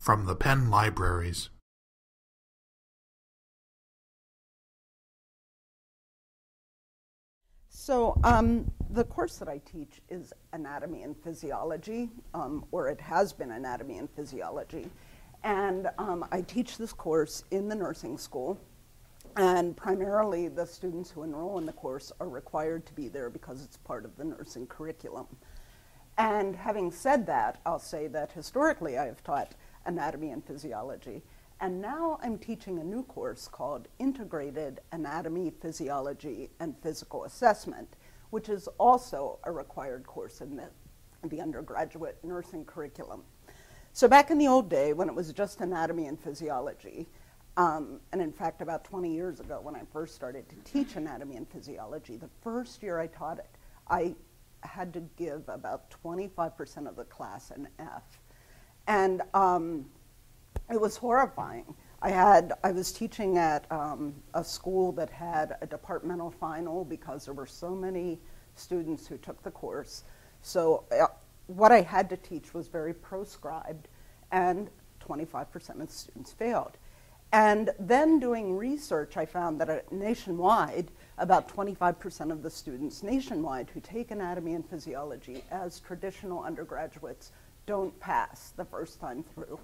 From the Penn Libraries. So the course that I teach is anatomy and physiology, or it has been anatomy and physiology. And I teach this course in the nursing school. And primarily the students who enroll in the course are required to be there because it's part of the nursing curriculum. And having said that, I'll say that historically I have taught anatomy and physiology. And now I'm teaching a new course called Integrated Anatomy, Physiology, and Physical Assessment, which is also a required course in the undergraduate nursing curriculum. So back in the old day, when it was just anatomy and physiology, and in fact about 20 years ago when I first started to teach anatomy and physiology, the first year I taught it, I had to give about 25% of the class an F. And it was horrifying. I was teaching at a school that had a departmental final because there were so many students who took the course. So what I had to teach was very proscribed, and 25% of the students failed. And then doing research, I found that nationwide, about 25% of the students nationwide who take anatomy and physiology as traditional undergraduates don't pass the first time through.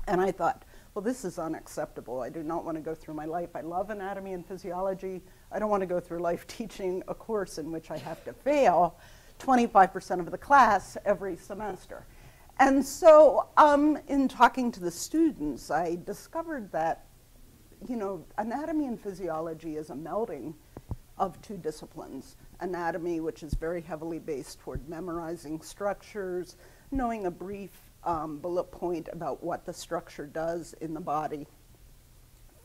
And I thought, well, this is unacceptable. I do not want to go through my life. I love anatomy and physiology. I don't want to go through life teaching a course in which I have to fail 25% of the class every semester. And so in talking to the students, I discovered that, you know, anatomy and physiology is a melding of two disciplines. Anatomy, which is very heavily based toward memorizing structures, knowing a brief bullet point about what the structure does in the body.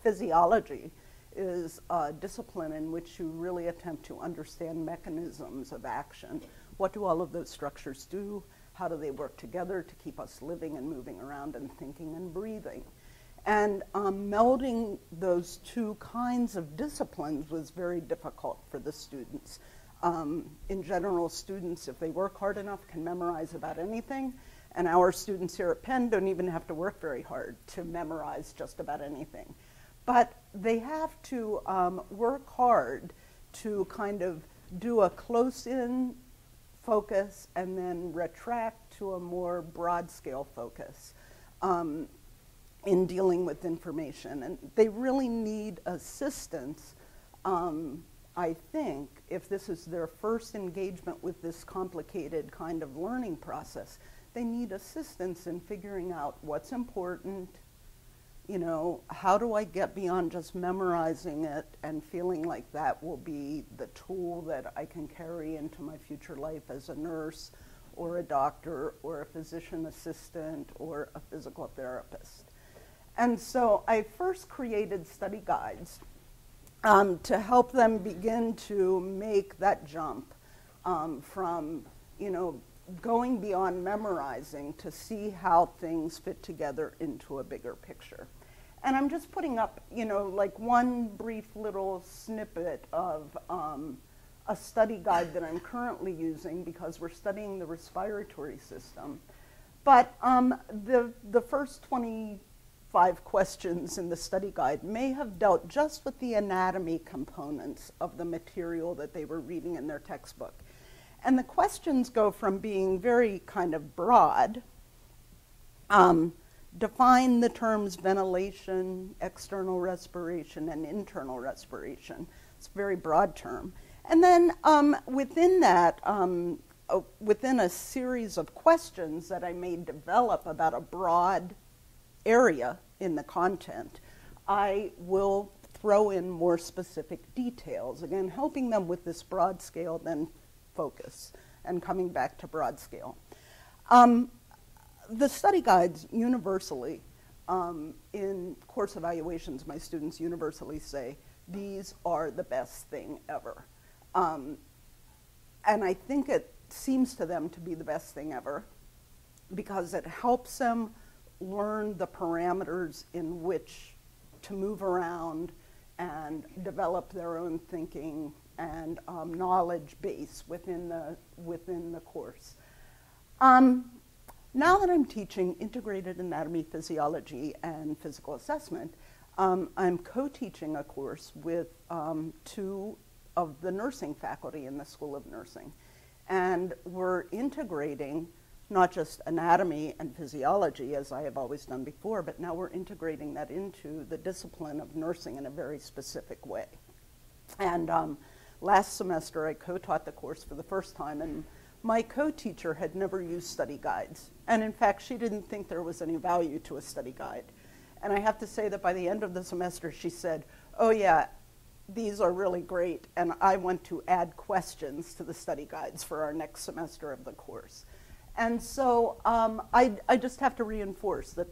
Physiology is a discipline in which you really attempt to understand mechanisms of action. What do all of those structures do? How do they work together to keep us living and moving around and thinking and breathing? And melding those two kinds of disciplines was very difficult for the students. In general, students, if they work hard enough, can memorize about anything. And our students here at Penn don't even have to work very hard to memorize just about anything. But they have to work hard to kind of do a close-in focus and then retract to a more broad-scale focus in dealing with information. And they really need assistance, I think, if this is their first engagement with this complicated kind of learning process. They need assistance in figuring out what's important, you know, how do I get beyond just memorizing it and feeling like that will be the tool that I can carry into my future life as a nurse or a doctor or a physician assistant or a physical therapist. And so I first created study guides to help them begin to make that jump from, you know, going beyond memorizing to see how things fit together into a bigger picture. And I'm just putting up, you know, like one brief little snippet of a study guide that I'm currently using because we're studying the respiratory system. But the first 25 questions in the study guide may have dealt just with the anatomy components of the material that they were reading in their textbook. And the questions go from being very kind of broad, define the terms ventilation, external respiration, and internal respiration. It's a very broad term. And then within that, within a series of questions that I may develop about a broad area in the content, I will throw in more specific details, again, helping them with this broad scale, then focus, and coming back to broad scale. The study guides universally, in course evaluations, my students universally say, these are the best thing ever. And I think it seems to them to be the best thing ever because it helps them learn the parameters in which to move around and develop their own thinking and knowledge base within the course. Now that I'm teaching integrated anatomy, physiology, and physical assessment, I'm co-teaching a course with two of the nursing faculty in the School of Nursing. And we're integrating not just anatomy and physiology, as I have always done before, but now we're integrating that into the discipline of nursing in a very specific way. And last semester, I co-taught the course for the first time, and my co-teacher had never used study guides. And in fact, she didn't think there was any value to a study guide. And I have to say that by the end of the semester, she said, oh yeah, these are really great, and I want to add questions to the study guides for our next semester of the course. And so I just have to reinforce that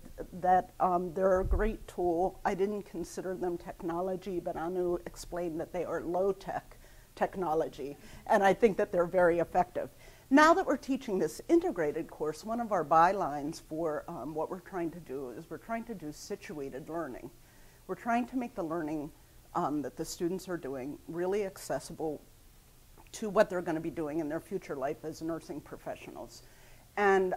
they're a great tool. I didn't consider them technology, but Anu explained that they are low-tech technology, and I think that they're very effective. Now that we're teaching this integrated course, one of our bylines for what we're trying to do is we're trying to do situated learning. We're trying to make the learning that the students are doing really accessible to what they're going to be doing in their future life as nursing professionals. And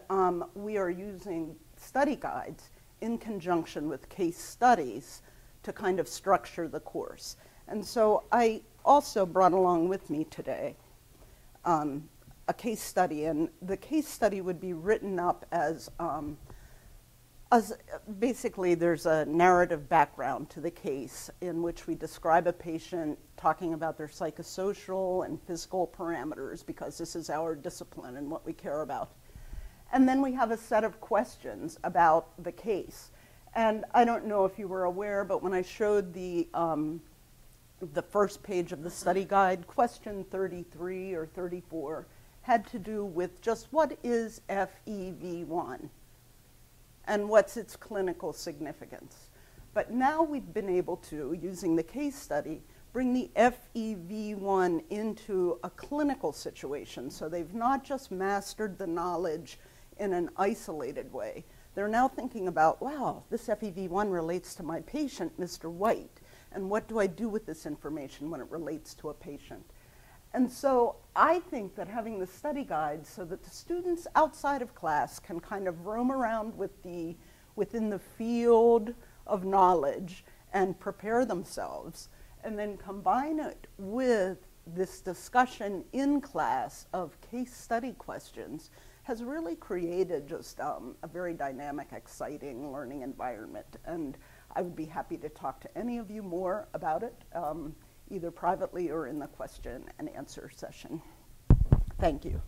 we are using study guides in conjunction with case studies to kind of structure the course. And so I also brought along with me today a case study, and the case study would be written up as basically there's a narrative background to the case in which we describe a patient talking about their psychosocial and physical parameters, because this is our discipline and what we care about. And then we have a set of questions about the case. And I don't know if you were aware, but when I showed the first page of the study guide, question 33 or 34 had to do with just what is FEV1 and what's its clinical significance. But now we've been able to, using the case study, bring the FEV1 into a clinical situation. So they've not just mastered the knowledge in an isolated way. They're now thinking about, wow, this FEV1 relates to my patient, Mr. White, and what do I do with this information when it relates to a patient? And so I think that having the study guide so that the students outside of class can kind of roam around within the field of knowledge and prepare themselves, and then combine it with this discussion in class of case study questions, has really created just a very dynamic, exciting learning environment. And I would be happy to talk to any of you more about it, either privately or in the question and answer session. Thank you.